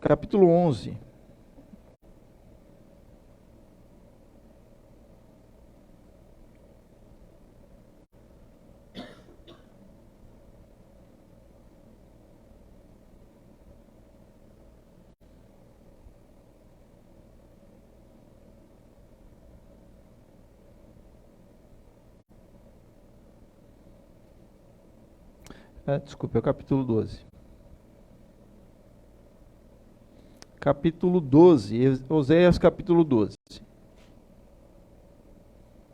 capítulo 11. Desculpa, é o capítulo 12. Capítulo 12, Oséias capítulo 12.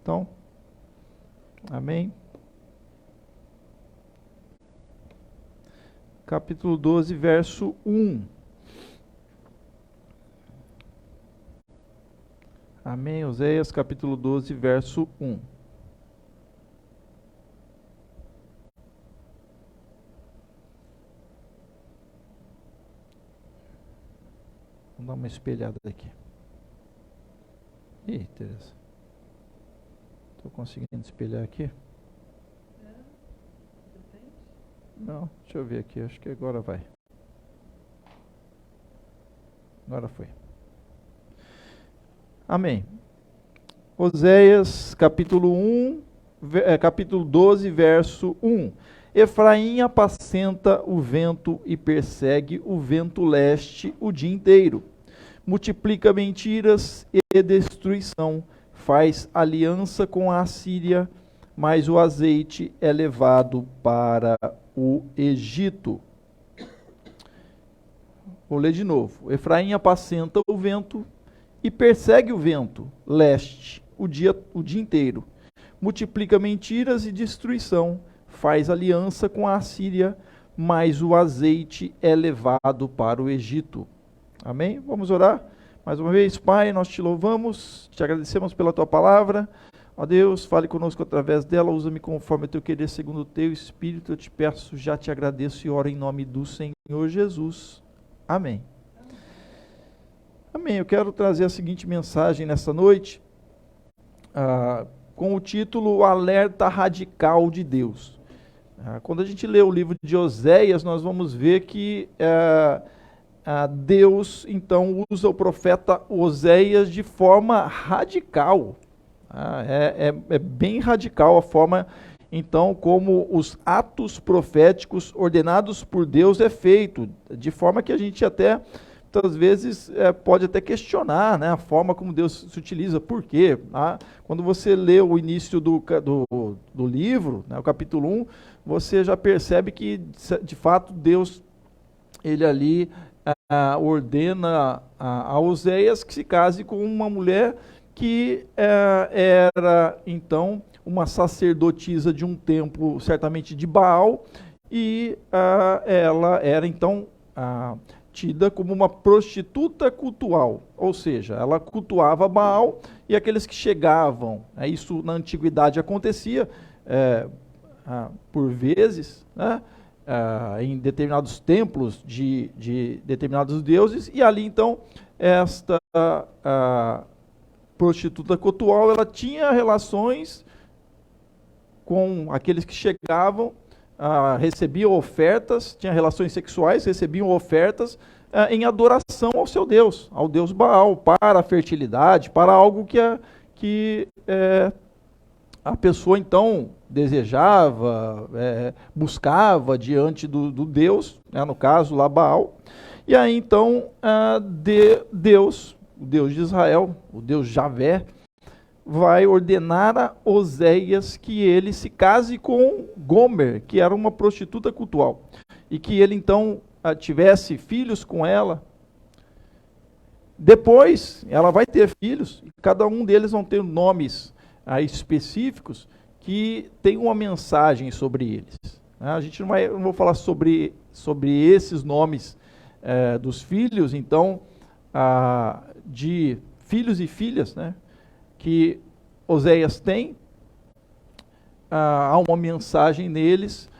Então, amém? Capítulo 12, verso 1. Amém? Oséias capítulo 12, verso 1. Vamos dar uma espelhada aqui. Ih, Tereza. Estou conseguindo espelhar aqui? Não, deixa eu ver aqui. Acho que agora vai. Agora foi. Amém. Oséias capítulo 12, verso 1. Efraim apacenta o vento e persegue o vento leste o dia inteiro. Multiplica mentiras e destruição, faz aliança com a Assíria, mas o azeite é levado para o Egito. Vou ler de novo. Efraim apacenta o vento e persegue o vento leste o dia inteiro. Multiplica mentiras e destruição, faz aliança com a Assíria, mas o azeite é levado para o Egito. Amém? Vamos orar? Mais uma vez, Pai, nós te louvamos, te agradecemos pela tua palavra. Ó Deus, fale conosco através dela, usa-me conforme o teu querer, segundo o teu Espírito. Eu te peço, já te agradeço e oro em nome do Senhor Jesus. Amém. Amém. Eu quero trazer a seguinte mensagem nessa noite, com o título O Alerta Radical de Deus. Quando a gente lê o livro de Oséias, nós vamos ver que Deus, então, usa o profeta Oséias de forma radical. É bem radical a forma, então, como os atos proféticos ordenados por Deus é feito, de forma que a gente até, muitas vezes, pode até questionar, né, a forma como Deus se utiliza. Por quê? Quando você lê o início do livro, né, o capítulo 1, você já percebe que, de fato, Deus, ele ali ordena a Oséias que se case com uma mulher que era, então, uma sacerdotisa de um templo, certamente de Baal, e ela era, então, tida como uma prostituta cultual, ou seja, ela cultuava Baal, e aqueles que chegavam, isso na antiguidade acontecia, por vezes, né, em determinados templos de determinados deuses, e ali então esta prostituta cultual, ela tinha relações com aqueles que chegavam, recebiam ofertas, tinha relações sexuais, recebiam ofertas em adoração ao seu Deus, ao Deus Baal, para a fertilidade, para algo que a pessoa então desejava, buscava diante do Deus, né, no caso lá Baal. E aí então Deus, o Deus de Israel, o Deus Javé, vai ordenar a Oséias que ele se case com Gomer, que era uma prostituta cultual, e que ele então tivesse filhos com ela. Depois ela vai ter filhos, e cada um deles vão ter nomes específicos que tem uma mensagem sobre eles. A gente não vou falar sobre esses nomes dos filhos, então, de filhos e filhas, né, que Oséias tem. Há uma mensagem neles,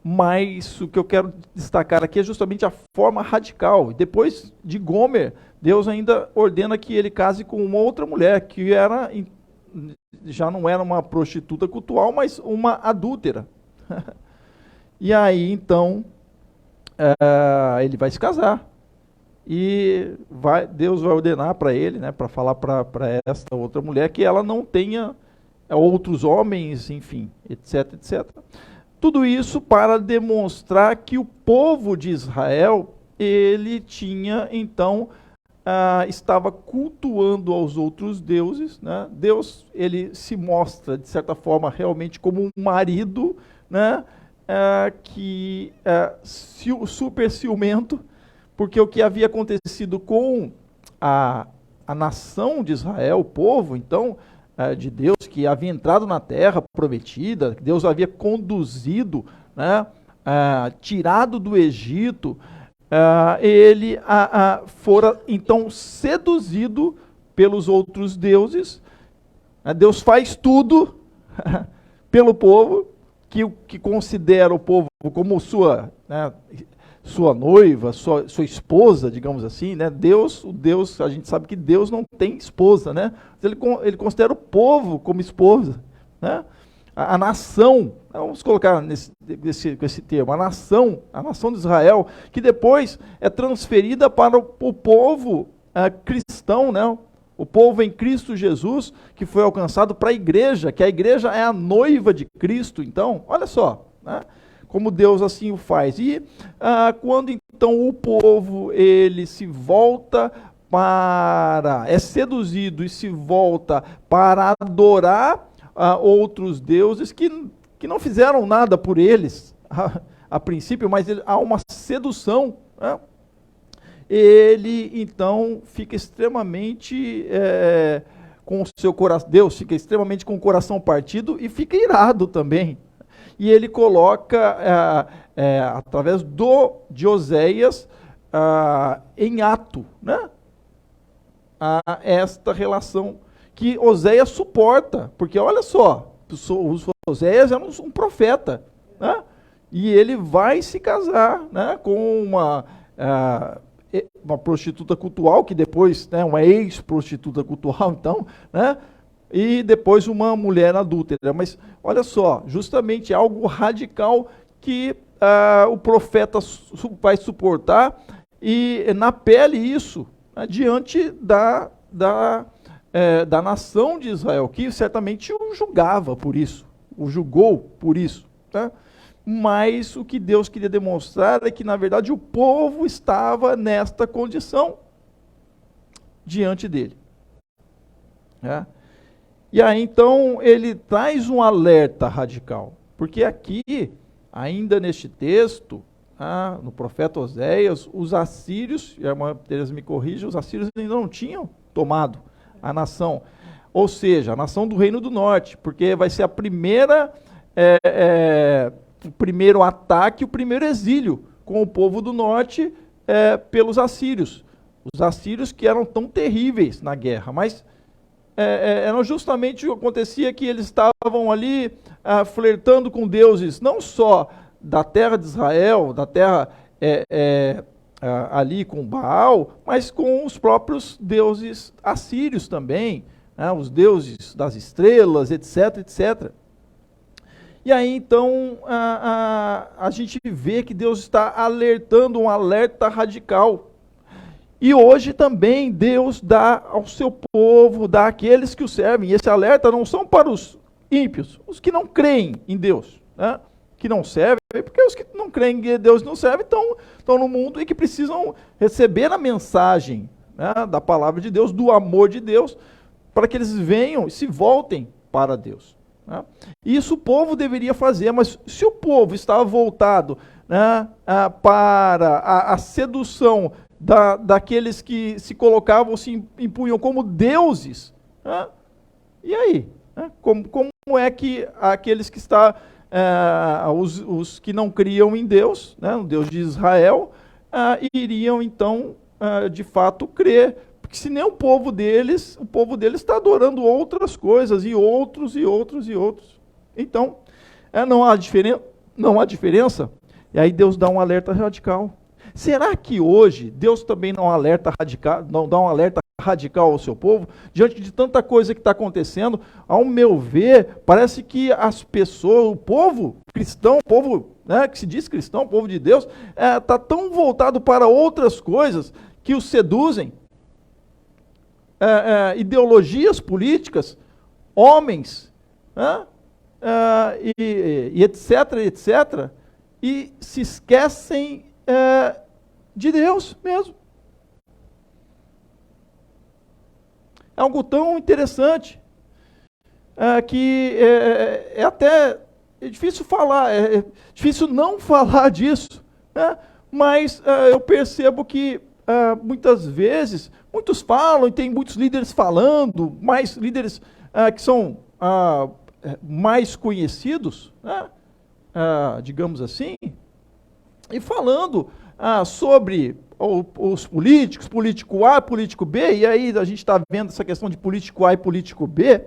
mas o que eu quero destacar aqui é justamente a forma radical. Depois de Gomer, Deus ainda ordena que ele case com uma outra mulher, que já não era uma prostituta cultual, mas uma adúltera. E aí, então, ele vai se casar. e Deus vai ordenar para ele, né, para falar para esta outra mulher que ela não tenha outros homens, enfim, etc, etc. Tudo isso para demonstrar que o povo de Israel, ele tinha, então, estava cultuando aos outros deuses, né? Deus, ele se mostra, de certa forma, realmente como um marido, né, super ciumento, porque o que havia acontecido com a nação de Israel, o povo, então, de Deus, que havia entrado na terra prometida, que Deus havia conduzido, né, tirado do Egito, ele fora então seduzido pelos outros deuses. Deus faz tudo pelo povo, que considera o povo como sua noiva, sua esposa, digamos assim, né? Deus, a gente sabe que Deus não tem esposa, né? Ele considera o povo como esposa, né? A nação, vamos colocar com esse termo, a nação de Israel, que depois é transferida para o povo cristão, né? O povo em Cristo Jesus, que foi alcançado para a igreja, que a igreja é a noiva de Cristo. Então, olha só, né, como Deus assim o faz. E quando então o povo, ele se volta é seduzido e se volta para adorar outros deuses que não fizeram nada por eles a princípio, mas há uma sedução, né? Ele então fica extremamente com o seu coração, Deus fica extremamente com o coração partido e fica irado também. E ele coloca, através de Oséias, em ato, né, esta relação que Oséias suporta, porque olha só, Oséias era um profeta, né, e ele vai se casar, né, com uma prostituta cultual, que depois, né, uma ex-prostituta cultual, então, né, e depois uma mulher adúltera. Mas olha só, justamente algo radical que o profeta vai suportar, e na pele isso, né, diante da nação de Israel, que certamente o julgava por isso, o julgou por isso, tá? Mas o que Deus queria demonstrar é que, na verdade, o povo estava nesta condição diante dele. É. E aí, então, ele traz um alerta radical. Porque aqui, ainda neste texto, no profeta Oséias, os assírios, e a irmã Teresa me corrija, os assírios ainda não tinham tomado a nação. Ou seja, a nação do Reino do Norte, porque vai ser a primeira... o primeiro ataque, o primeiro exílio com o povo do norte pelos assírios. Os assírios que eram tão terríveis na guerra, mas eram justamente o que acontecia, que eles estavam ali flertando com deuses, não só da terra de Israel, da terra ali com Baal, mas com os próprios deuses assírios também, né, os deuses das estrelas, etc, etc. E aí, então, a gente vê que Deus está alertando, um alerta radical. E hoje também Deus dá ao seu povo, dá àqueles que o servem. E esse alerta não são para os ímpios, os que não creem em Deus, né? Que não servem, porque os que não creem em Deus não servem estão no mundo e que precisam receber a mensagem, né, da palavra de Deus, do amor de Deus, para que eles venham e se voltem para Deus. Isso o povo deveria fazer, mas se o povo estava voltado, né, para a sedução daqueles que se colocavam, se impunham como deuses, né, e aí? Né, como é que aqueles que os que não criam em Deus, né, no Deus de Israel, iriam então de fato crer? Porque se nem o povo deles está adorando outras coisas, e outros, e outros, e outros. Então, não há diferença, e aí Deus dá um alerta radical. Será que hoje Deus também não dá um alerta radical ao seu povo? Diante de tanta coisa que está acontecendo, ao meu ver, parece que as pessoas, o povo cristão, o povo, né, que se diz cristão, o povo de Deus, está tão voltado para outras coisas, que os seduzem, ideologias políticas, homens, e etc, etc, e se esquecem de Deus mesmo. É algo tão interessante que é até difícil falar, é difícil não falar disso, né? Mas eu percebo que muitas vezes, muitos falam, e tem muitos líderes falando, mais líderes que são mais conhecidos, né? Digamos assim, e falando sobre os políticos, político A, político B, e aí a gente está vendo essa questão de político A e político B.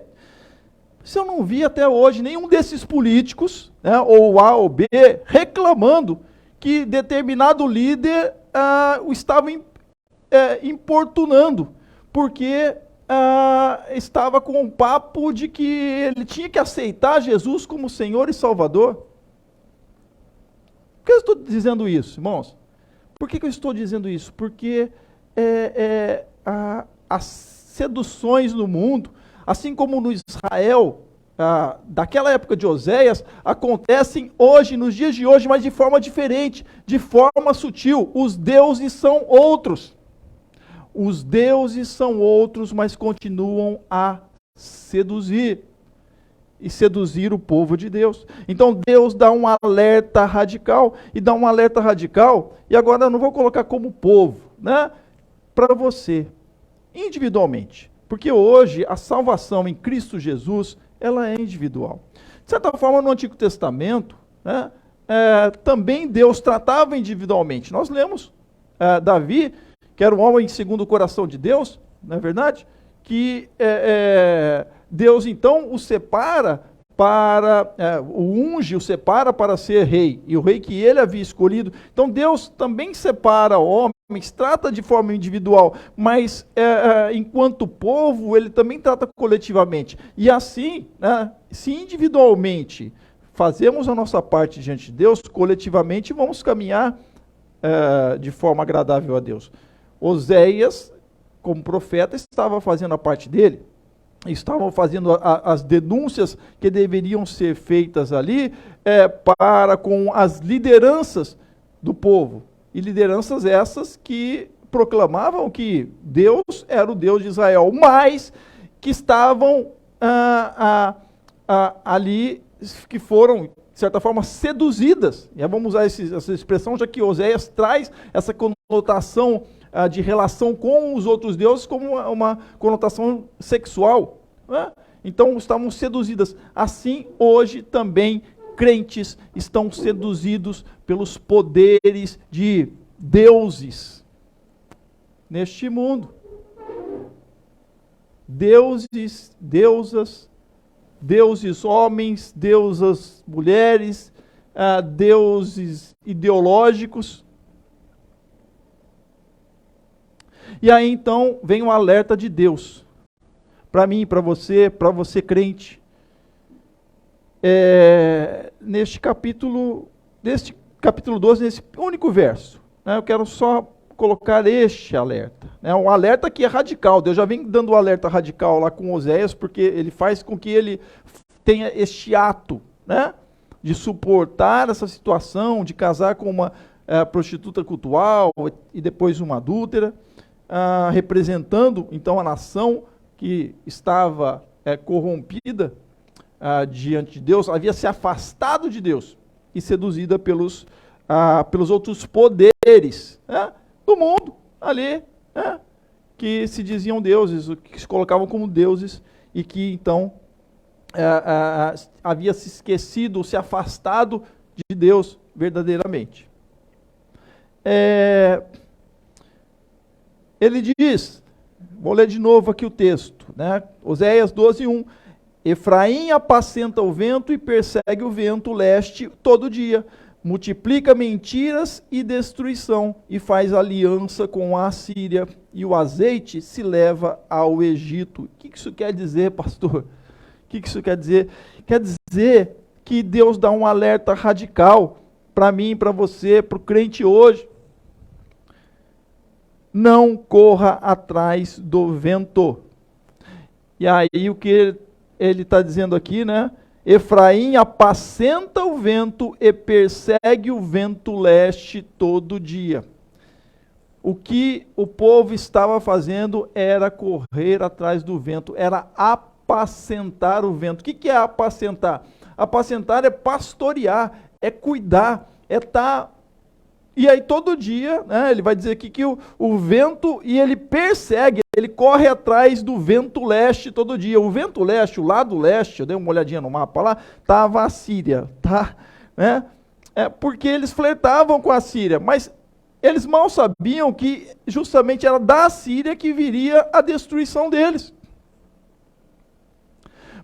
Se eu não vi até hoje nenhum desses políticos, né, ou A ou B, reclamando que determinado líder o estava importunando, porque estava com um papo de que ele tinha que aceitar Jesus como Senhor e Salvador. Por que eu estou dizendo isso, irmãos? Por que eu estou dizendo isso? Porque as seduções no mundo, assim como no Israel, daquela época de Oséias, acontecem hoje, nos dias de hoje, mas de forma diferente, de forma sutil. Os deuses são outros. Os deuses são outros, mas continuam a seduzir. E seduzir o povo de Deus. Então Deus dá um alerta radical, e agora eu não vou colocar como povo, né? Para você, individualmente. Porque hoje a salvação em Cristo Jesus, ela é individual. De certa forma, no Antigo Testamento, né, também Deus tratava individualmente. Nós lemos Davi, que era um homem segundo o coração de Deus, não é verdade? Que Deus então o separa o unge, o separa para ser rei, e o rei que ele havia escolhido. Então Deus também separa homens, trata de forma individual, mas enquanto povo, ele também trata coletivamente. E assim, se individualmente fazemos a nossa parte diante de Deus, coletivamente vamos caminhar de forma agradável a Deus. Oséias, como profeta, estava fazendo a parte dele, estavam fazendo as denúncias que deveriam ser feitas ali para com as lideranças do povo, e lideranças essas que proclamavam que Deus era o Deus de Israel, mas que estavam ali, que foram, de certa forma, seduzidas. E vamos usar essa expressão, já que Oséias traz essa conotação de relação com os outros deuses como uma conotação sexual, né? Então estavam seduzidas. Assim, hoje também crentes estão seduzidos pelos poderes de deuses neste mundo. Deuses, deusas, deuses homens, deusas mulheres, deuses ideológicos. E aí então vem um alerta de Deus, para mim, para você crente, neste capítulo 12, nesse único verso, né, eu quero só colocar este alerta, né, um alerta que é radical. Deus já vem dando um alerta radical lá com Oséias, porque ele faz com que ele tenha este ato, né, de suportar essa situação, de casar com uma prostituta cultual e depois uma adúltera, representando então a nação que estava corrompida diante de Deus, havia se afastado de Deus e seduzida pelos outros poderes, né, do mundo ali, né, que se diziam deuses, que se colocavam como deuses, e que então havia se esquecido, se afastado de Deus verdadeiramente. Ele diz, vou ler de novo aqui o texto, né? Oséias 12:1. Efraim apacenta o vento e persegue o vento leste todo dia, multiplica mentiras e destruição, e faz aliança com a Assíria, e o azeite se leva ao Egito. O que isso quer dizer, pastor? O que isso quer dizer? Quer dizer que Deus dá um alerta radical para mim, para você, para o crente hoje. não corra atrás do vento. E aí o que ele está dizendo aqui, né? Efraim apacenta o vento e persegue o vento leste todo dia. O que o povo estava fazendo era correr atrás do vento, era apacentar o vento. O que é apacentar? Apacentar é pastorear, é cuidar, é estar... E aí todo dia, né, ele vai dizer aqui que o vento, e ele persegue, ele corre atrás do vento leste todo dia. O vento leste, o lado leste, eu dei uma olhadinha no mapa lá, estava a Síria, tá? Né? Porque eles flertavam com a Síria, mas eles mal sabiam que justamente era da Síria que viria a destruição deles.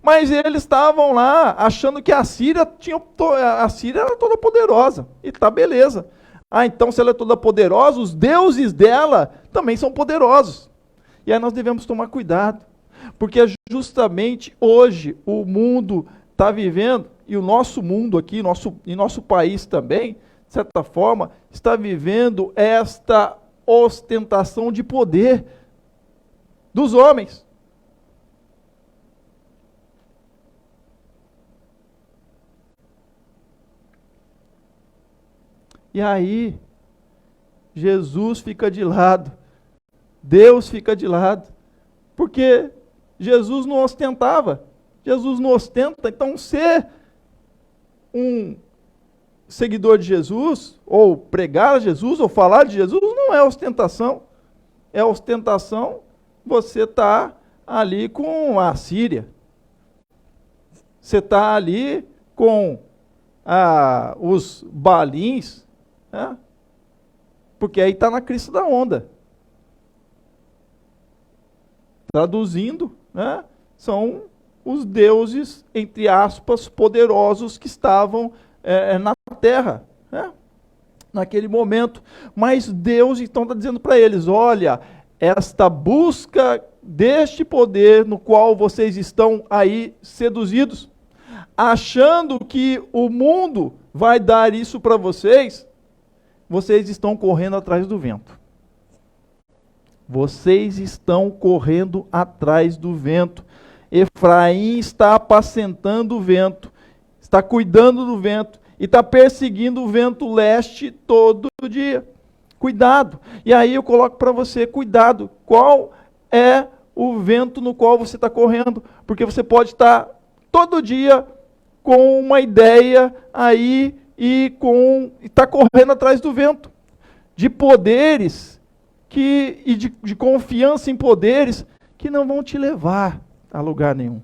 Mas eles estavam lá achando que a Síria era toda poderosa. E tá beleza. Então se ela é toda poderosa, os deuses dela também são poderosos. E aí nós devemos tomar cuidado. Porque justamente hoje o mundo está vivendo, e o nosso mundo aqui, nosso país também, de certa forma, está vivendo esta ostentação de poder dos homens. E aí, Jesus fica de lado, Deus fica de lado, porque Jesus não ostentava, Jesus não ostenta. Então ser um seguidor de Jesus, ou pregar a Jesus, ou falar de Jesus, não é ostentação. É ostentação você estar ali com a Síria, você está ali com os Baalins, né? Porque aí está na crista da onda. Traduzindo, né, são os deuses, entre aspas, poderosos que estavam na terra, né, naquele momento. Mas Deus então está dizendo para eles: olha, esta busca deste poder no qual vocês estão aí seduzidos, achando que o mundo vai dar isso para vocês, vocês estão correndo atrás do vento. Vocês estão correndo atrás do vento. Efraim está apacentando o vento, está cuidando do vento e está perseguindo o vento leste todo dia. Cuidado. E aí eu coloco para você, cuidado. Qual é o vento no qual você está correndo? Porque você pode estar todo dia com uma ideia aí e está correndo atrás do vento. De poderes de confiança em poderes que não vão te levar a lugar nenhum,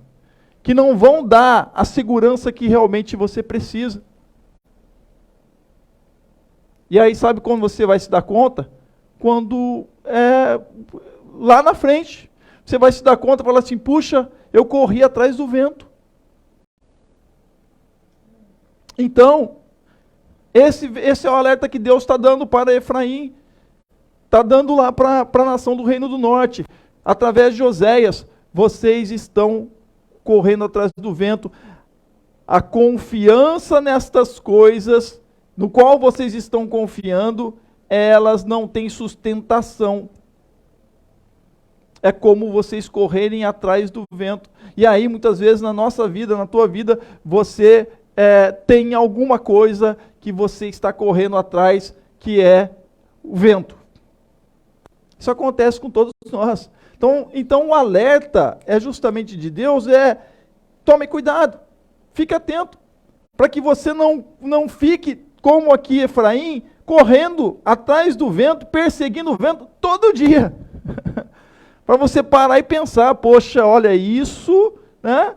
que não vão dar a segurança que realmente você precisa. E aí sabe quando você vai se dar conta? Quando lá na frente, você vai se dar conta e falar assim: puxa, eu corri atrás do vento. Então, esse é o alerta que Deus está dando para Efraim. Está dando lá para a nação do Reino do Norte, através de Oséias. Vocês estão correndo atrás do vento. A confiança nestas coisas, no qual vocês estão confiando, elas não têm sustentação. É como vocês correrem atrás do vento. E aí, muitas vezes, na nossa vida, na tua vida, você tem alguma coisa que você está correndo atrás, que é o vento. Isso acontece com todos nós. Então o alerta é justamente de Deus, tome cuidado, fique atento, para que você não fique como aqui Efraim, correndo atrás do vento, perseguindo o vento todo dia. Para você parar e pensar: poxa, olha isso, né?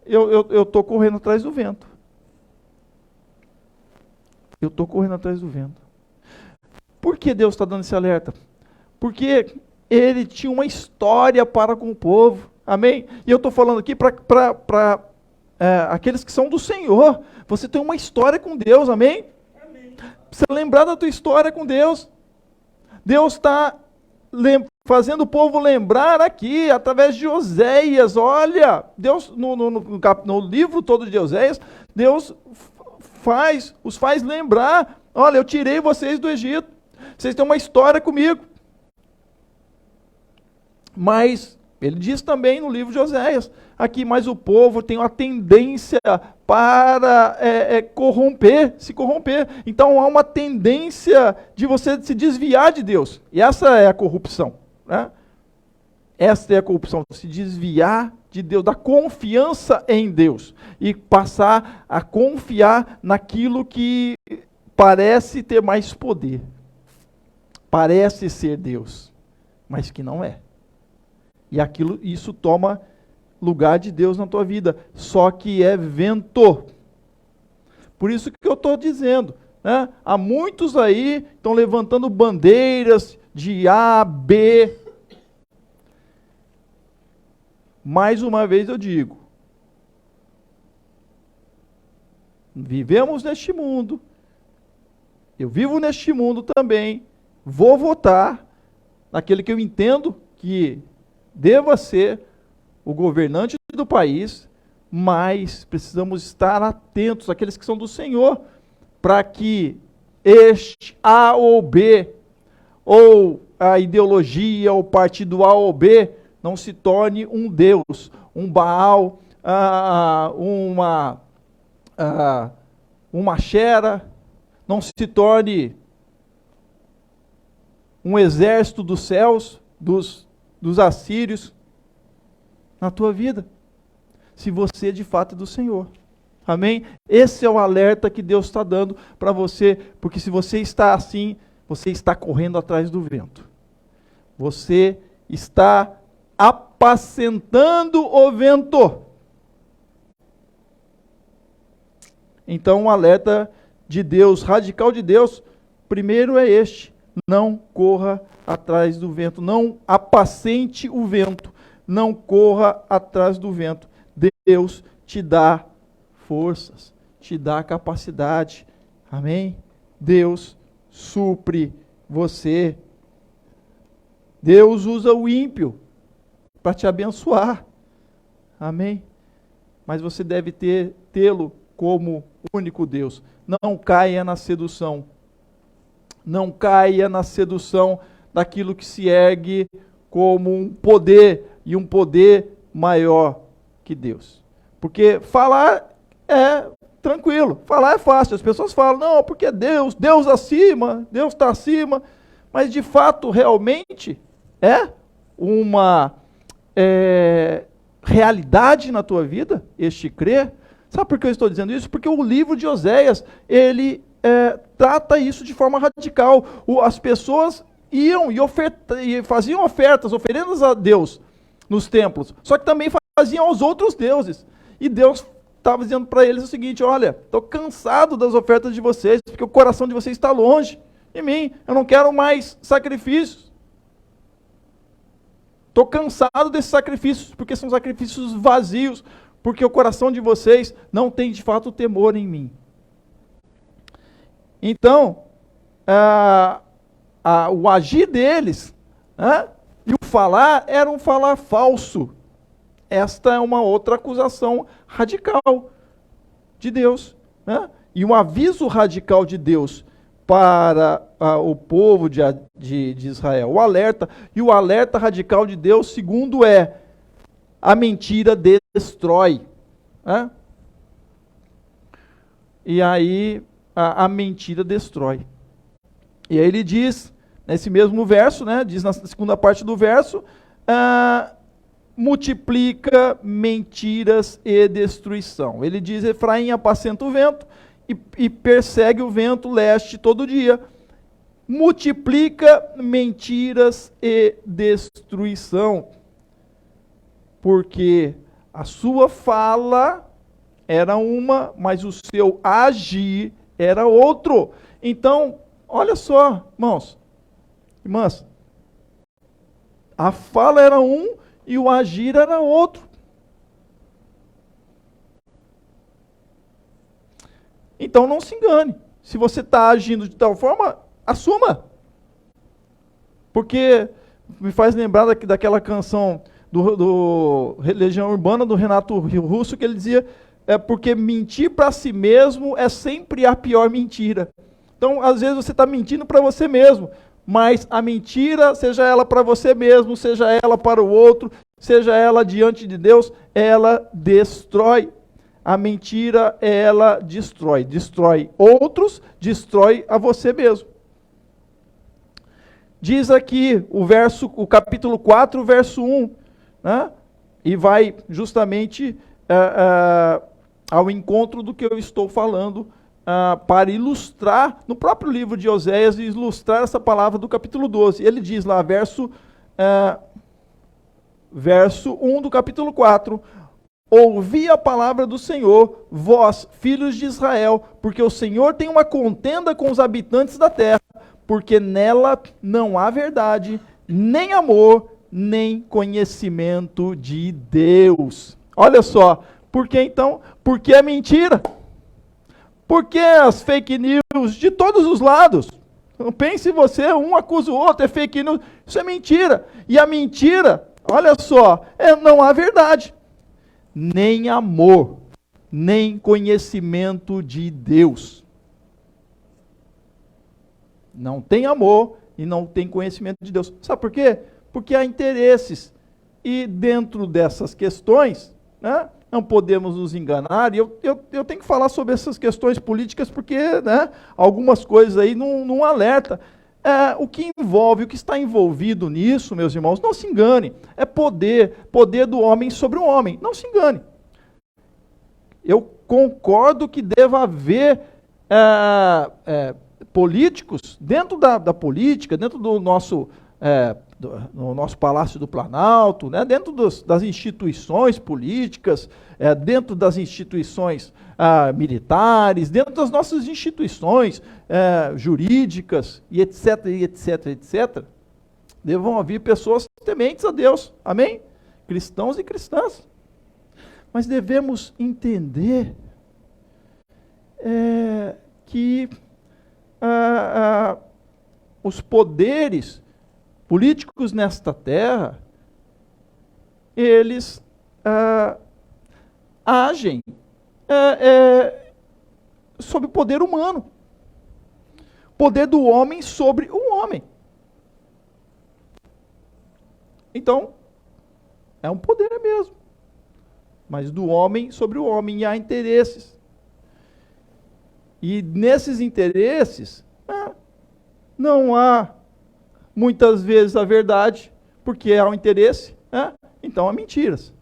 Eu estou correndo atrás do vento. Eu estou correndo atrás do vento. Por que Deus está dando esse alerta? Porque Ele tinha uma história para com o povo. Amém? E eu estou falando aqui para aqueles que são do Senhor. Você tem uma história com Deus, amém? Amém. Precisa lembrar da tua história com Deus. Deus está fazendo o povo lembrar aqui, através de Oséias. Olha, Deus, no livro todo de Oséias, Deus os faz lembrar: olha, eu tirei vocês do Egito. vocês têm uma história comigo. Mas, ele diz também no livro de Oséias, aqui, mas o povo tem uma tendência para se corromper. Então, há uma tendência de você se desviar de Deus. E essa é a corrupção, né? Esta é a corrupção, se desviar de Deus, da confiança em Deus. E passar a confiar naquilo que parece ter mais poder. Parece ser Deus, mas que não é. E isso toma lugar de Deus na tua vida, só que é vento. Por isso que eu estou dizendo, né? Há muitos aí que estão levantando bandeiras de A, B. Mais uma vez eu digo, vivemos neste mundo, eu vivo neste mundo também, vou votar naquele que eu entendo que deva ser o governante do país, mas precisamos estar atentos àqueles que são do Senhor, para que este A ou B, ou a ideologia, ou partido A ou B, não se torne um Deus, um Baal, uma Xera, não se torne um exército dos céus, dos assírios, na tua vida, se você de fato é do Senhor. Amém? Esse é o alerta que Deus está dando para você, porque se você está assim, você está correndo atrás do vento. Você está apacentando o vento. Então, um alerta de Deus, radical de Deus, primeiro é este: não corra atrás do vento, não apacente o vento, não corra atrás do vento. Deus te dá forças, te dá capacidade, amém? Deus supre você. Deus usa o ímpio para te abençoar, amém? Mas você deve tê-lo como único Deus. Não caia na sedução. Não caia na sedução daquilo que se ergue como um poder, e um poder maior que Deus. Porque falar é tranquilo, falar é fácil. As pessoas falam, não, porque Deus acima, Deus está acima. Mas de fato, realmente, é uma realidade na tua vida, este crer? Sabe por que eu estou dizendo isso? Porque o livro de Oséias, ele trata isso de forma radical. As pessoas iam e faziam oferendas a Deus nos templos, só que também faziam aos outros deuses. E Deus estava dizendo para eles o seguinte: olha, estou cansado das ofertas de vocês, porque o coração de vocês está longe de mim, eu não quero mais sacrifícios. Estou cansado desses sacrifícios, porque são sacrifícios vazios, porque o coração de vocês não tem de fato temor em mim. Então, o agir deles, e o falar era um falar falso. Esta é uma outra acusação radical de Deus, e um aviso radical de Deus para o povo de Israel. O alerta radical de Deus, segundo a mentira destrói. E aí a mentira destrói. E aí ele diz, nesse mesmo verso, diz na segunda parte do verso, multiplica mentiras e destruição. Ele diz: Efraim apacenta o vento e persegue o vento leste todo dia. Multiplica mentiras e destruição. Porque a sua fala era uma, mas o seu agir era outro. Então, olha só, irmãs, a fala era um e o agir era outro. Então não se engane. Se você está agindo de tal forma, assuma. Porque me faz lembrar daquela canção do Legião Urbana, do Renato Russo, que ele dizia, porque mentir para si mesmo é sempre a pior mentira. Então, às vezes você está mentindo para você mesmo, mas a mentira, seja ela para você mesmo, seja ela para o outro, seja ela diante de Deus, ela destrói. A mentira, ela destrói. Destrói outros, destrói a você mesmo. Diz aqui o capítulo 4, verso 1, né? E vai justamente ao encontro do que eu estou falando, para ilustrar, no próprio livro de Oséias, ilustrar essa palavra do capítulo 12. Ele diz lá, verso 1 do capítulo 4, ouvi a palavra do Senhor, vós, filhos de Israel, porque o Senhor tem uma contenda com os habitantes da terra, porque nela não há verdade, nem amor, nem conhecimento de Deus. Olha só, por que então? Porque é mentira. Porque as fake news de todos os lados. Não pense você, um acusa o outro, é fake news. Isso é mentira. E a mentira, olha só, não há verdade. Nem amor, nem conhecimento de Deus. Não tem amor e não tem conhecimento de Deus. Sabe por quê? Porque há interesses. E dentro dessas questões, né, não podemos nos enganar. E eu tenho que falar sobre essas questões políticas porque, né, algumas coisas aí não alertam. O que envolve, o que está envolvido nisso, meus irmãos, não se engane. É poder do homem sobre o homem. Não se engane. Eu concordo que deva haver políticos dentro da política, dentro do nosso no nosso Palácio do Planalto, né, dentro das instituições políticas, dentro das instituições militares, dentro das nossas instituições jurídicas, e etc, etc, devam haver pessoas tementes a Deus, amém? Cristãos e cristãs. Mas devemos entender que os poderes políticos nesta terra, eles agem sob o poder humano. Poder do homem sobre o homem. Então, é um poder mesmo. Mas do homem sobre o homem, e há interesses. E nesses interesses, não há muitas vezes a verdade, porque há um interesse, então há mentiras.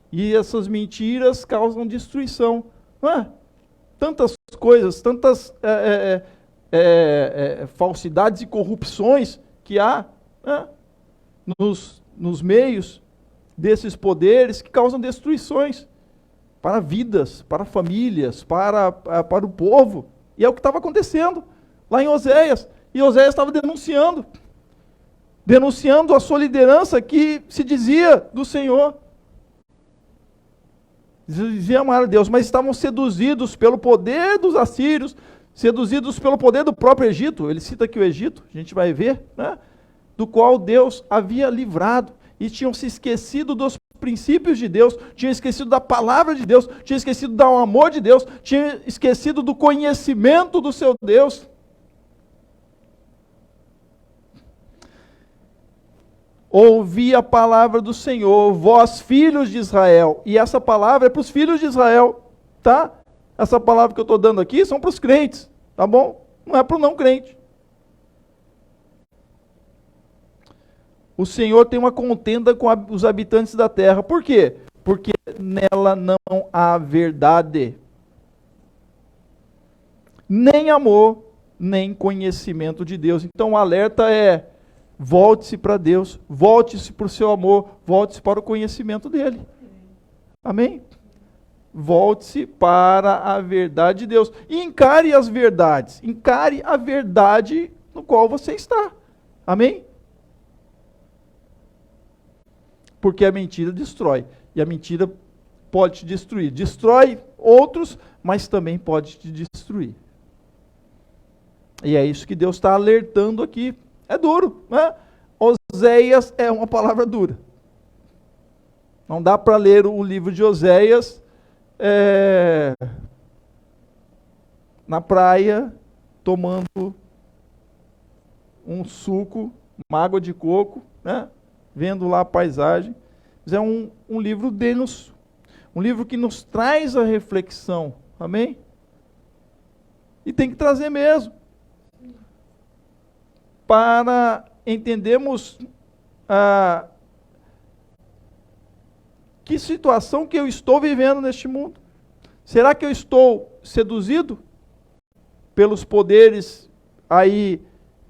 E essas mentiras causam destruição. Tantas coisas, tantas falsidades e corrupções que há nos meios desses poderes que causam destruições para vidas, para famílias, para o povo. E é o que estava acontecendo lá em Oséias. E Oséias estava denunciando a sua liderança que se dizia do Senhor. Dizia amar a Deus, mas estavam seduzidos pelo poder dos assírios, seduzidos pelo poder do próprio Egito. Ele cita aqui o Egito, a gente vai ver, né? Do qual Deus havia livrado. E tinham se esquecido dos princípios de Deus, tinham esquecido da palavra de Deus, tinham esquecido do amor de Deus, tinham esquecido do conhecimento do seu Deus. Ouvi a palavra do Senhor, vós filhos de Israel. E essa palavra é para os filhos de Israel, tá? Essa palavra que eu estou dando aqui são para os crentes, tá bom? Não é para o não crente. O Senhor tem uma contenda com os habitantes da terra. Por quê? Porque nela não há verdade, nem amor, nem conhecimento de Deus. Então o alerta é: volte-se para Deus, volte-se para o seu amor, volte-se para o conhecimento dele. Amém? Volte-se para a verdade de Deus. E encare as verdades. Encare a verdade no qual você está. Amém? Porque a mentira destrói. E a mentira pode te destruir. Destrói outros, mas também pode te destruir. E é isso que Deus está alertando aqui. É duro, né? Oséias é uma palavra dura. Não dá para ler o livro de Oséias na praia, tomando um suco, uma água de coco, né? Vendo lá a paisagem. Mas é um livro denso, um livro que nos traz a reflexão, amém? E tem que trazer mesmo, para entendermos que situação que eu estou vivendo neste mundo. Será que eu estou seduzido pelos poderes aí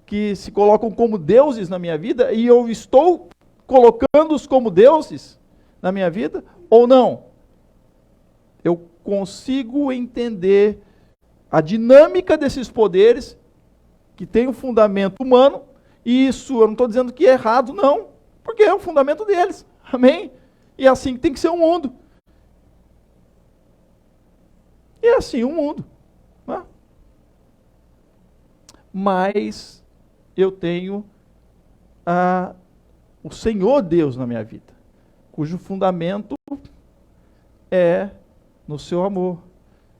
que se colocam como deuses na minha vida e eu estou colocando-os como deuses na minha vida ou não? Eu consigo entender a dinâmica desses poderes que tem um fundamento humano, e isso eu não estou dizendo que é errado, não, porque é o fundamento deles, amém? E é assim que tem que ser o mundo. E é assim o mundo. Né? Mas eu tenho o Senhor Deus na minha vida, cujo fundamento é no seu amor,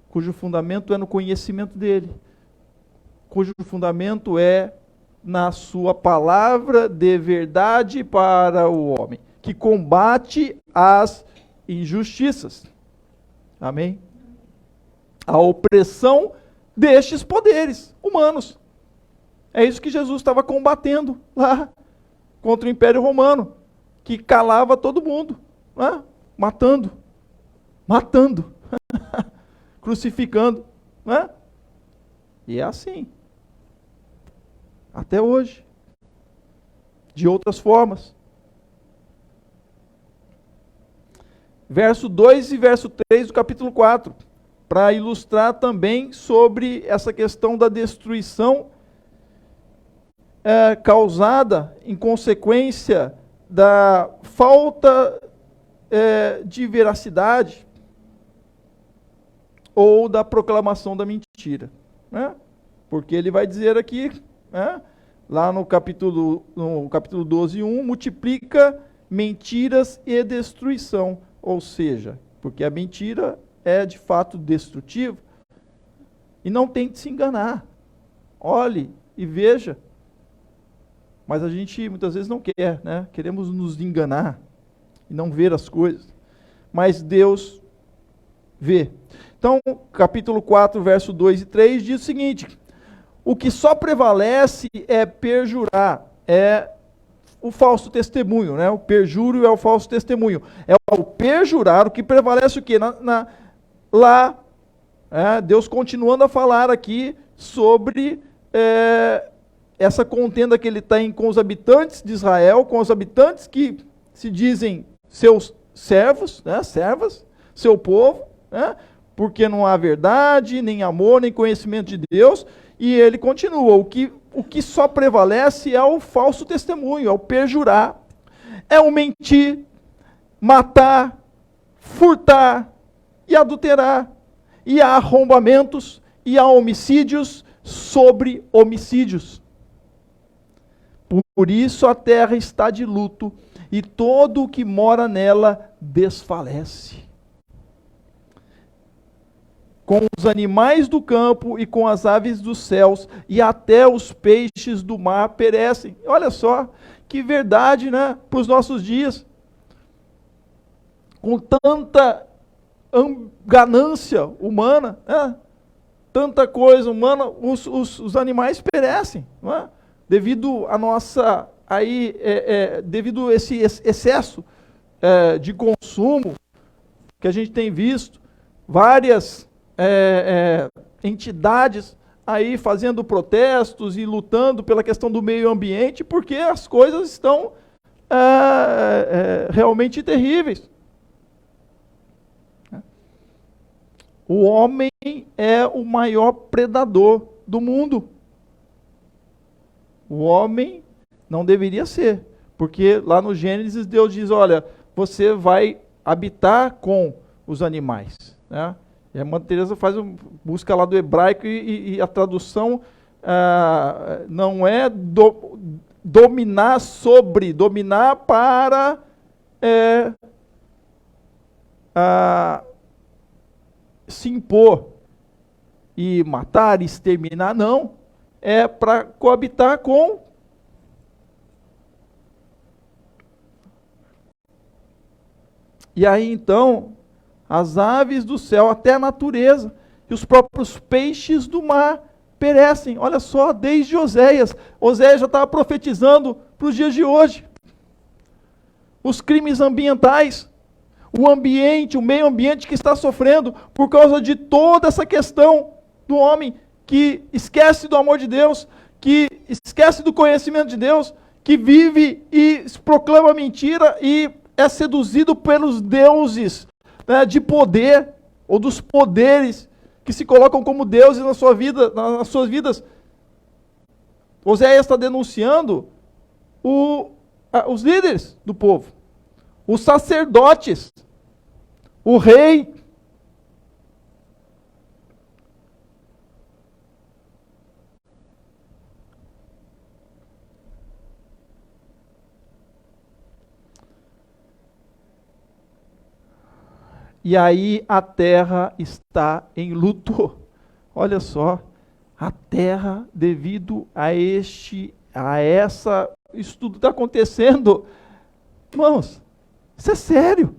cujo fundamento é no conhecimento dele, cujo fundamento é na sua palavra de verdade para o homem, que combate as injustiças. Amém? A opressão destes poderes humanos. É isso que Jesus estava combatendo lá contra o Império Romano, que calava todo mundo, né? matando, crucificando. Né? E é assim. Até hoje. De outras formas. Verso 2 e verso 3 do capítulo 4. Para ilustrar também sobre essa questão da destruição causada em consequência da falta de veracidade ou da proclamação da mentira. Né? Porque ele vai dizer aqui, lá no capítulo 12, 1, multiplica mentiras e destruição. Ou seja, porque a mentira é de fato destrutiva. E não tente se enganar. Olhe e veja. Mas a gente muitas vezes não quer, né? Queremos nos enganar e não ver as coisas. Mas Deus vê. Então, capítulo 4, verso 2 e 3 diz o seguinte: o que só prevalece é perjurar, é o falso testemunho, né? O perjúrio é o falso testemunho. É o perjurar, o que prevalece o quê? Lá, Deus continuando a falar aqui sobre essa contenda que ele tem com os habitantes de Israel, com os habitantes que se dizem seus servos, né? Servas, seu povo, né? Porque não há verdade, nem amor, nem conhecimento de Deus. E ele continua, o que só prevalece é o falso testemunho, é o perjurar, é o mentir, matar, furtar e adulterar. E há arrombamentos e há homicídios sobre homicídios. Por isso a terra está de luto e todo o que mora nela desfalece. Com os animais do campo e com as aves dos céus, e até os peixes do mar perecem. Olha só, que verdade, né, para os nossos dias. Com tanta ganância humana, né, tanta coisa humana, os animais perecem, não é? Devido a nossa, devido a esse excesso de consumo que a gente tem visto, várias entidades aí fazendo protestos e lutando pela questão do meio ambiente, porque as coisas estão realmente terríveis. O homem é o maior predador do mundo. O homem não deveria ser, porque lá no Gênesis Deus diz, olha, você vai habitar com os animais, né? E a Irmã Teresa busca lá do hebraico e a tradução não é dominar sobre, dominar para se impor e matar, exterminar, não. É para coabitar com E aí então, as aves do céu, até a natureza, e os próprios peixes do mar perecem. Olha só, desde Oséias. Oséias já estava profetizando para os dias de hoje. Os crimes ambientais, o ambiente, o meio ambiente que está sofrendo por causa de toda essa questão do homem que esquece do amor de Deus, que esquece do conhecimento de Deus, que vive e proclama mentira e é seduzido pelos deuses, né, de poder, ou dos poderes que se colocam como deuses na sua vida, nas suas vidas. Oséias está denunciando os líderes do povo, os sacerdotes, o rei. E aí a terra está em luto. Olha só, a terra, devido isso tudo está acontecendo. Irmãos, isso é sério.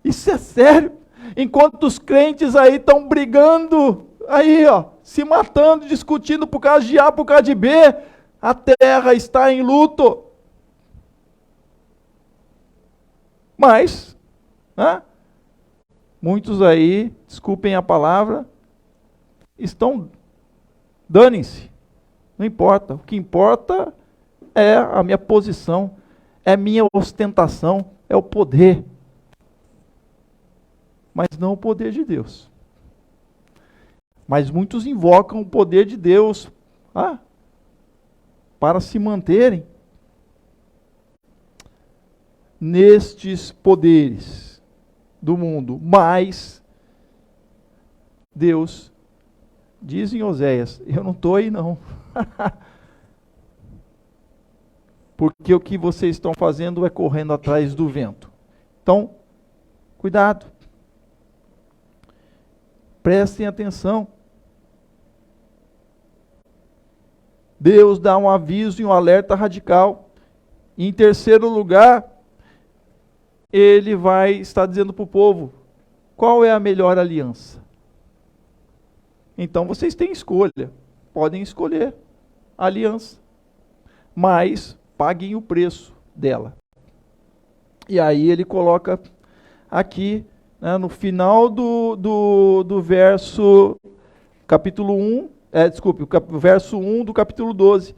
Isso é sério. Enquanto os crentes aí estão brigando, aí ó, se matando, discutindo por causa de A, por causa de B, a terra está em luto. Mas, né? Muitos aí, desculpem a palavra, estão, danem-se, não importa, o que importa é a minha posição, é a minha ostentação, é o poder, mas não o poder de Deus. Mas muitos invocam o poder de Deus para se manterem nestes poderes do mundo, mas Deus diz em Oséias, eu não estou aí não, porque o que vocês estão fazendo é correndo atrás do vento. Então, cuidado, prestem atenção. Deus dá um aviso e um alerta radical. Em terceiro lugar, ele vai estar dizendo para o povo, qual é a melhor aliança? Então vocês têm escolha, podem escolher a aliança, mas paguem o preço dela. E aí ele coloca aqui, né, no final do verso, capítulo 1, o verso 1 do capítulo 12,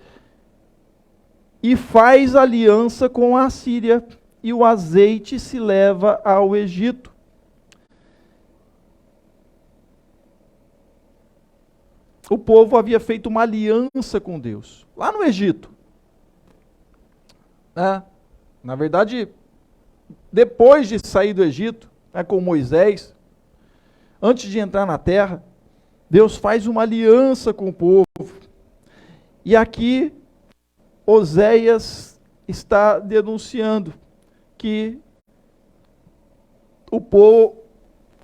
e faz aliança com a Assíria, e o azeite se leva ao Egito. O povo havia feito uma aliança com Deus, lá no Egito. Na verdade, depois de sair do Egito, com Moisés, antes de entrar na terra, Deus faz uma aliança com o povo. E aqui, Oséias está denunciando que o povo,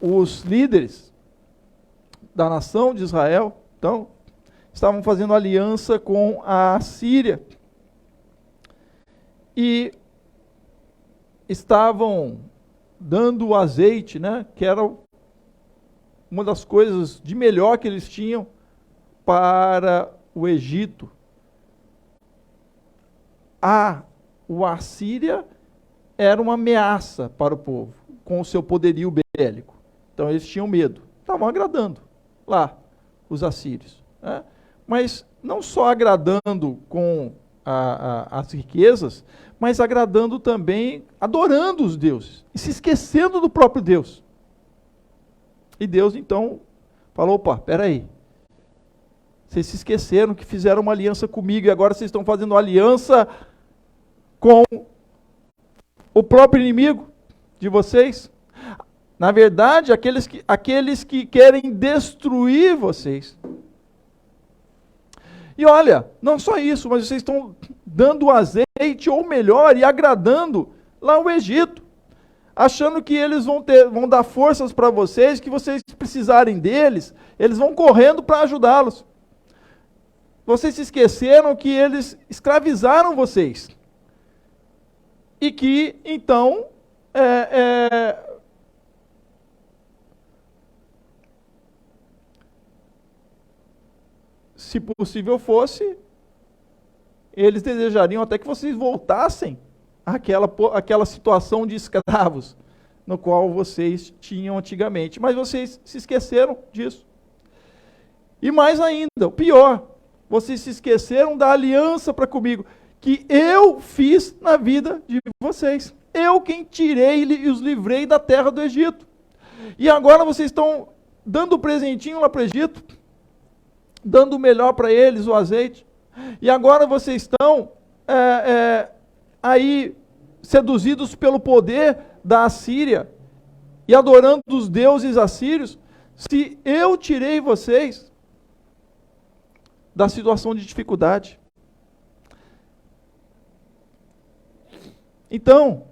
os líderes da nação de Israel, então, estavam fazendo aliança com a Síria e estavam dando o azeite, né, que era uma das coisas de melhor que eles tinham para o Egito. A Assíria era uma ameaça para o povo, com o seu poderio bélico. Então eles tinham medo, estavam agradando lá os assírios, né? Mas não só agradando com as riquezas, mas agradando também, adorando os deuses, e se esquecendo do próprio Deus. E Deus então falou, opa, peraí, vocês se esqueceram que fizeram uma aliança comigo, e agora vocês estão fazendo aliança com o próprio inimigo de vocês. Na verdade, aqueles que querem destruir vocês. E olha, não só isso, mas vocês estão dando azeite, ou melhor, e agradando lá o Egito, achando que eles vão dar forças para vocês, que vocês precisarem deles, eles vão correndo para ajudá-los. Vocês se esqueceram que eles escravizaram vocês. E que, então, se possível fosse, eles desejariam até que vocês voltassem àquela situação de escravos, no qual vocês tinham antigamente. Mas vocês se esqueceram disso. E mais ainda, o pior, vocês se esqueceram da aliança para comigo, que eu fiz na vida de vocês. Eu quem tirei e os livrei da terra do Egito. E agora vocês estão dando o presentinho lá para o Egito, dando o melhor para eles, o azeite. E agora vocês estão aí seduzidos pelo poder da Assíria e adorando os deuses assírios. Se eu tirei vocês da situação de dificuldade. Então,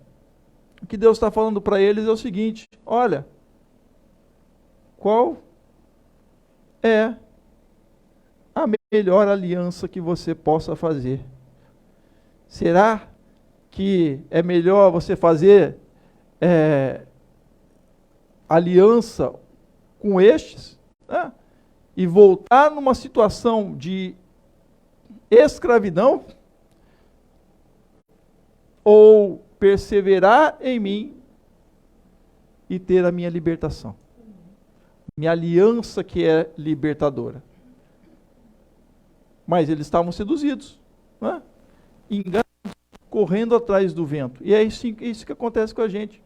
o que Deus está falando para eles é o seguinte: olha, qual é a melhor aliança que você possa fazer? Será que é melhor você fazer aliança com estes, né? E voltar numa situação de escravidão, ou perseverar em mim e ter a minha libertação, minha aliança que é libertadora? Mas eles estavam seduzidos, né? Enganados, correndo atrás do vento. E é isso que acontece com a gente.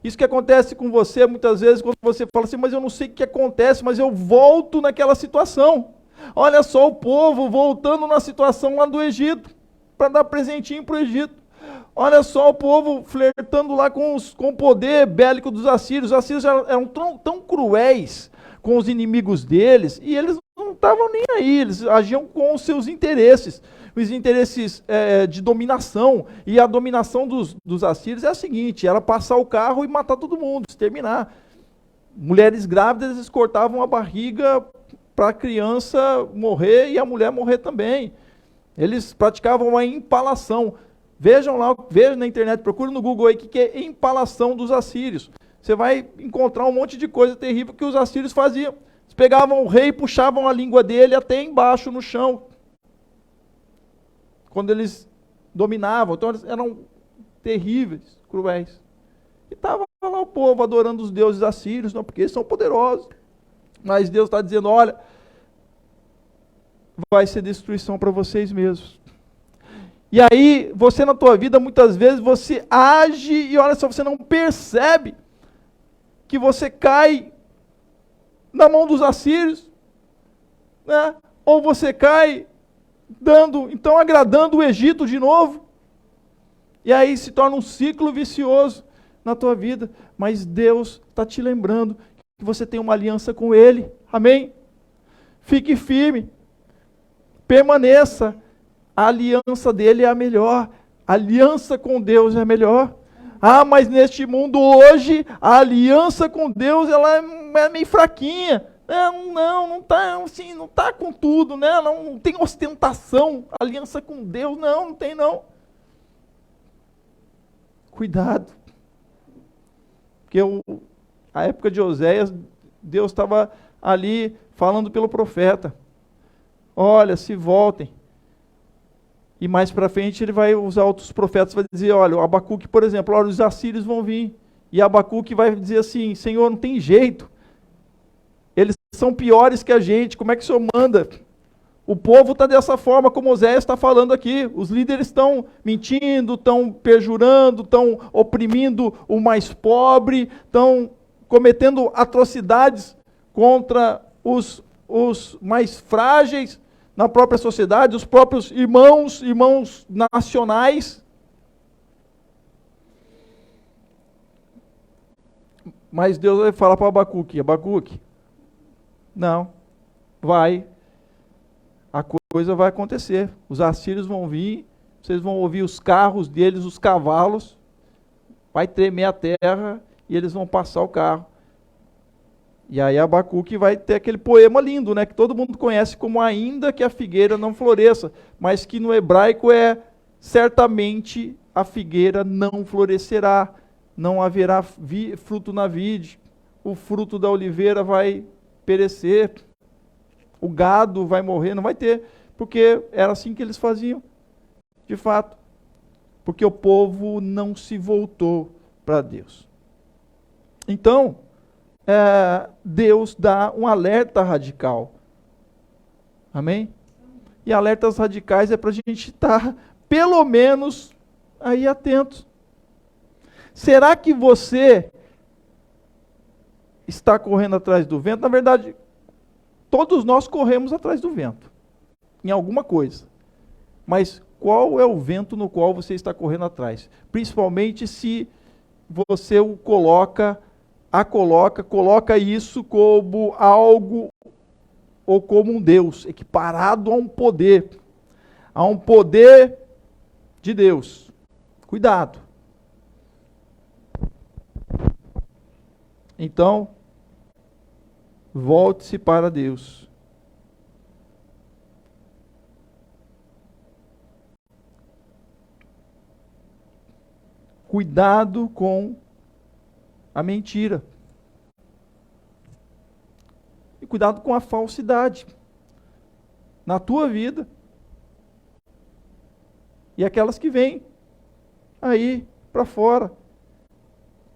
Isso que acontece com você muitas vezes, quando você fala assim: mas eu não sei o que acontece, mas eu volto naquela situação. Olha só o povo voltando na situação lá do Egito, para dar presentinho para o Egito. Olha só o povo flertando lá com o poder bélico dos assírios. Os assírios eram tão cruéis com os inimigos deles, e eles não estavam nem aí, eles agiam com os seus interesses. Os interesses de dominação. E a dominação dos assírios é a seguinte: era passar o carro e matar todo mundo, exterminar. Mulheres grávidas, eles cortavam a barriga para a criança morrer e a mulher morrer também. Eles praticavam a empalação. Vejam na internet, procure no Google aí o que é empalação dos assírios. Você vai encontrar um monte de coisa terrível que os assírios faziam. Eles pegavam o rei e puxavam a língua dele até embaixo no chão, quando eles dominavam. Então eles eram terríveis, cruéis. E estava lá o povo adorando os deuses assírios, não, porque eles são poderosos. Mas Deus está dizendo: olha, vai ser destruição para vocês mesmos. E aí, você na tua vida, muitas vezes, você age e olha só, você não percebe que você cai na mão dos assírios, né? Ou você cai agradando o Egito de novo, e aí se torna um ciclo vicioso na tua vida. Mas Deus está te lembrando que você tem uma aliança com Ele, amém? Fique firme, permaneça, a aliança dele é a melhor, a aliança com Deus é a melhor. Ah, mas neste mundo hoje, a aliança com Deus, ela é meio fraquinha. Não está com tudo, né? Não tem ostentação, aliança com Deus, não tem não. Cuidado, porque a época de Oséias, Deus estava ali falando pelo profeta: olha, se voltem. E mais para frente ele vai usar outros profetas, vai dizer: olha, o Abacuque, por exemplo, olha, os assírios vão vir. E Abacuque vai dizer assim: Senhor, não tem jeito. Eles são piores que a gente, como é que o Senhor manda? O povo está dessa forma, como Oséias está falando aqui. Os líderes estão mentindo, estão perjurando, estão oprimindo o mais pobre, estão cometendo atrocidades contra os mais frágeis na própria sociedade, os próprios irmãos nacionais. Mas Deus vai falar para Abacuque: Abacuque, não, a coisa vai acontecer, os assírios vão vir, vocês vão ouvir os carros deles, os cavalos, vai tremer a terra e eles vão passar o carro. E aí Abacuque vai ter aquele poema lindo, né, que todo mundo conhece como Ainda que a figueira não floresça, mas que no hebraico é: certamente a figueira não florescerá, não haverá fruto na vide, o fruto da oliveira vai perecer, o gado vai morrer, não vai ter, porque era assim que eles faziam, de fato, porque o povo não se voltou para Deus. Então, Deus dá um alerta radical. Amém? E alertas radicais é para a gente estar, pelo menos, aí atentos. Será que você está correndo atrás do vento? Na verdade, todos nós corremos atrás do vento, em alguma coisa. Mas qual é o vento no qual você está correndo atrás? Principalmente se você o coloca isso como algo ou como um Deus, equiparado a um poder de Deus. Cuidado. Então, volte-se para Deus. Cuidado com a mentira. E cuidado com a falsidade na tua vida. E aquelas que vêm aí para fora.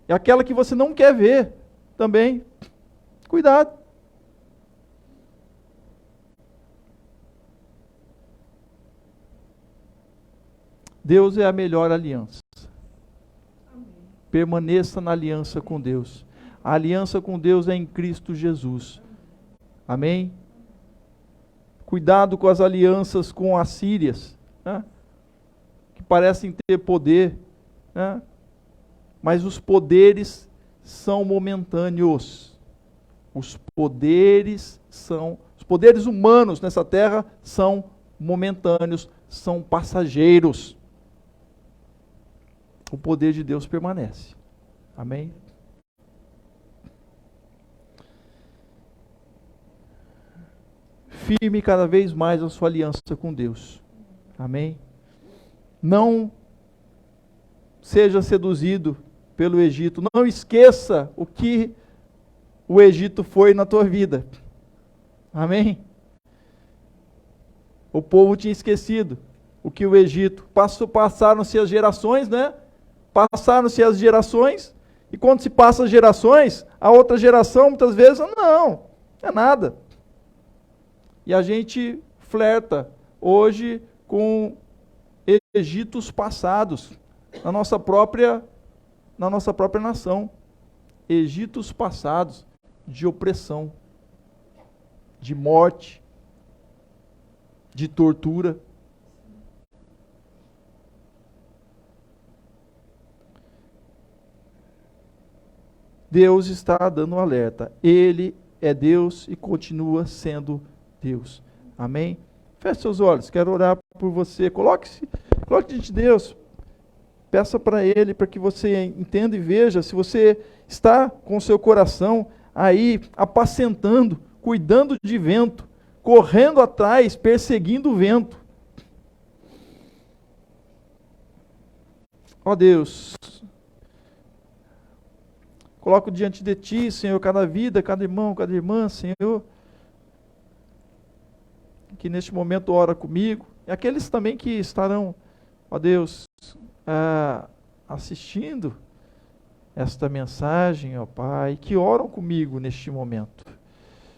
E aquela que você não quer ver também. Cuidado. Deus é a melhor aliança. Permaneça na aliança com Deus. A aliança com Deus é em Cristo Jesus. Amém? Cuidado com as alianças com as sírias, né? Que parecem ter poder, né? Mas os poderes são momentâneos. Os poderes humanos nessa terra são momentâneos, são passageiros. O poder de Deus permanece. Amém? Firme cada vez mais a sua aliança com Deus. Amém? Não seja seduzido pelo Egito. Não esqueça o que o Egito foi na tua vida. Amém? O povo tinha esquecido o que o Egito passaram-se as gerações, né? Passaram-se as gerações, e quando se passa as gerações, a outra geração muitas vezes, não é nada. E a gente flerta hoje com Egitos passados na nossa própria nação. Egitos passados de opressão, de morte, de tortura. Deus está dando um alerta. Ele é Deus e continua sendo Deus. Amém? Feche seus olhos. Quero orar por você. Coloque diante de Deus. Peça para Ele para que você entenda e veja se você está com o seu coração aí apacentando, cuidando de vento, correndo atrás, perseguindo o vento. Ó Deus, coloco diante de Ti, Senhor, cada vida, cada irmão, cada irmã, Senhor, que neste momento ora comigo, e aqueles também que estarão, ó Deus, assistindo esta mensagem, ó Pai, que oram comigo neste momento.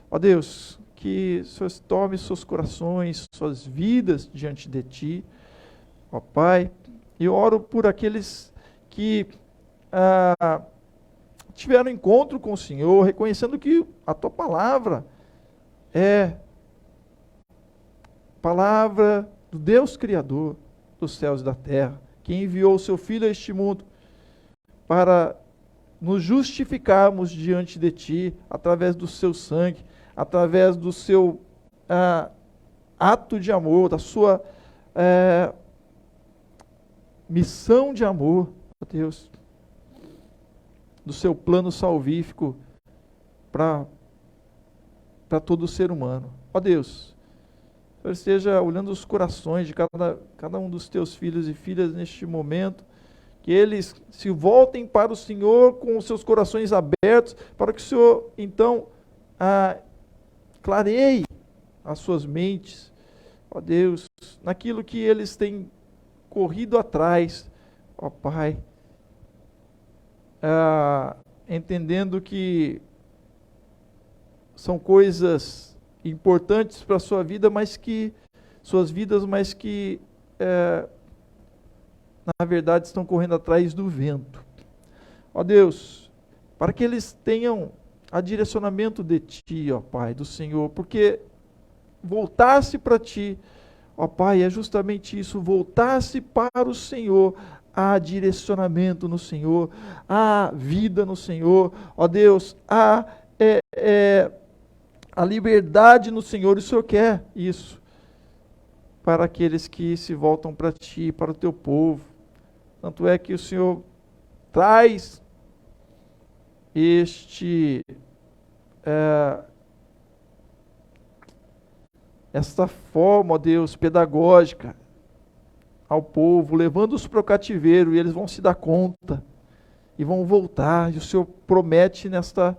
Ó Deus, que o Senhor tome seus corações, suas vidas diante de Ti, ó Pai, e oro por aqueles que tiveram encontro com o Senhor, reconhecendo que a Tua palavra é palavra do Deus Criador dos céus e da terra, que enviou o Seu Filho a este mundo para nos justificarmos diante de Ti, através do Seu sangue, através do Seu ato de amor, da Sua missão de amor, ó Deus, do Seu plano salvífico para todo ser humano. Ó Deus, Senhor esteja olhando os corações de cada um dos Teus filhos e filhas neste momento, que eles se voltem para o Senhor com os seus corações abertos, para que o Senhor, então, clareie as suas mentes, ó Deus, naquilo que eles têm corrido atrás, ó Pai, entendendo que são coisas importantes para a sua vida, suas vidas, mas que na verdade estão correndo atrás do vento. Ó Deus, para que eles tenham a direcionamento de Ti, ó Pai, do Senhor, porque voltar-se para Ti, ó Pai, é justamente isso, voltar-se para o Senhor, há direcionamento no Senhor, há vida no Senhor, ó Deus, há a liberdade no Senhor, e o Senhor quer isso para aqueles que se voltam para Ti, para o Teu povo. Tanto é que o Senhor traz esta forma, ó Deus, pedagógica ao povo, levando-os para o cativeiro, e eles vão se dar conta e vão voltar. E o Senhor promete nesta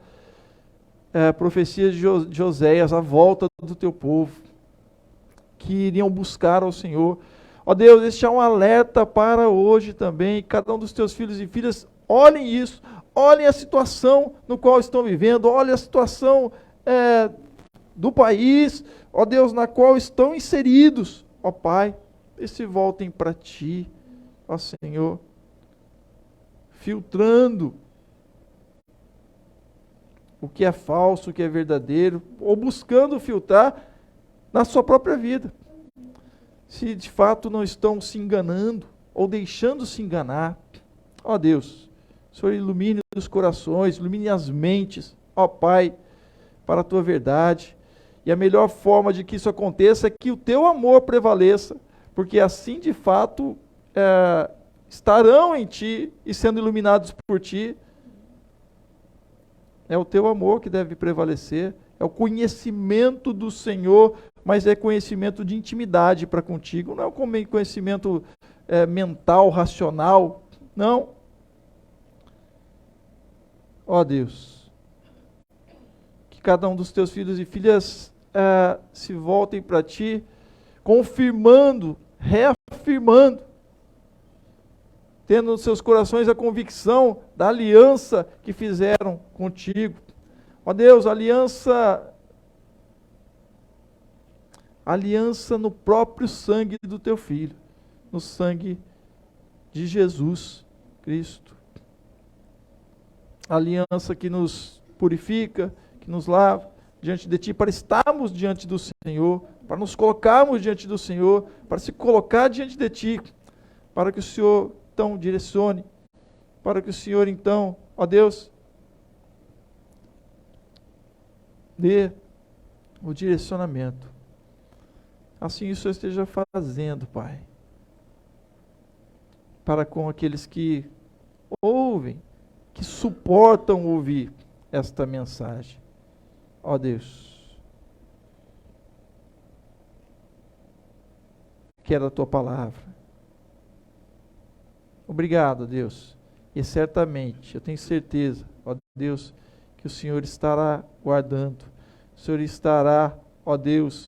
profecia de Oséias a volta do Teu povo, que iriam buscar ao Senhor. Ó Deus, este é um alerta para hoje também. Cada um dos Teus filhos e filhas, olhem isso, olhem a situação no qual estão vivendo, olhem a situação do país, ó Deus, na qual estão inseridos, ó Pai, e se voltem para Ti, ó Senhor, filtrando o que é falso, o que é verdadeiro, ou buscando filtrar na sua própria vida, se de fato não estão se enganando, ou deixando se enganar. Ó Deus, o Senhor ilumine os corações, ilumine as mentes, ó Pai, para a Tua verdade. E a melhor forma de que isso aconteça é que o Teu amor prevaleça, porque assim de fato estarão em Ti e sendo iluminados por Ti. É o Teu amor que deve prevalecer, é o conhecimento do Senhor, mas é conhecimento de intimidade para contigo, não é um conhecimento mental, racional, não. Ó Deus, que cada um dos Teus filhos e filhas se voltem para Ti, confirmando, reafirmando, tendo nos seus corações a convicção da aliança que fizeram contigo. Ó Deus, aliança no próprio sangue do Teu Filho, no sangue de Jesus Cristo. Aliança que nos purifica, que nos lava diante de Ti, para estarmos diante do Senhor, para nos colocarmos diante do Senhor, para se colocar diante de Ti, para que o Senhor então direcione, para que o Senhor então, ó Deus, dê o direcionamento. Assim o Senhor esteja fazendo, Pai, para com aqueles que ouvem, que suportam ouvir esta mensagem. Ó Deus, quero a Tua palavra. Obrigado, Deus. E certamente, eu tenho certeza, ó Deus, que o Senhor estará guardando, o Senhor estará, ó Deus,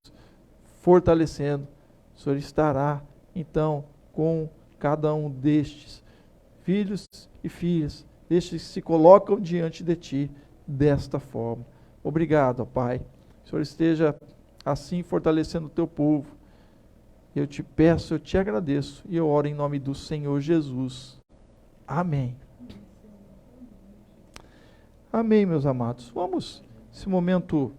fortalecendo, o Senhor estará, então, com cada um destes filhos e filhas, destes que se colocam diante de Ti desta forma. Obrigado, ó Pai. O Senhor esteja assim fortalecendo o Teu povo. Eu Te peço, eu Te agradeço e eu oro em nome do Senhor Jesus. Amém. Amém, meus amados. Vamos, esse momento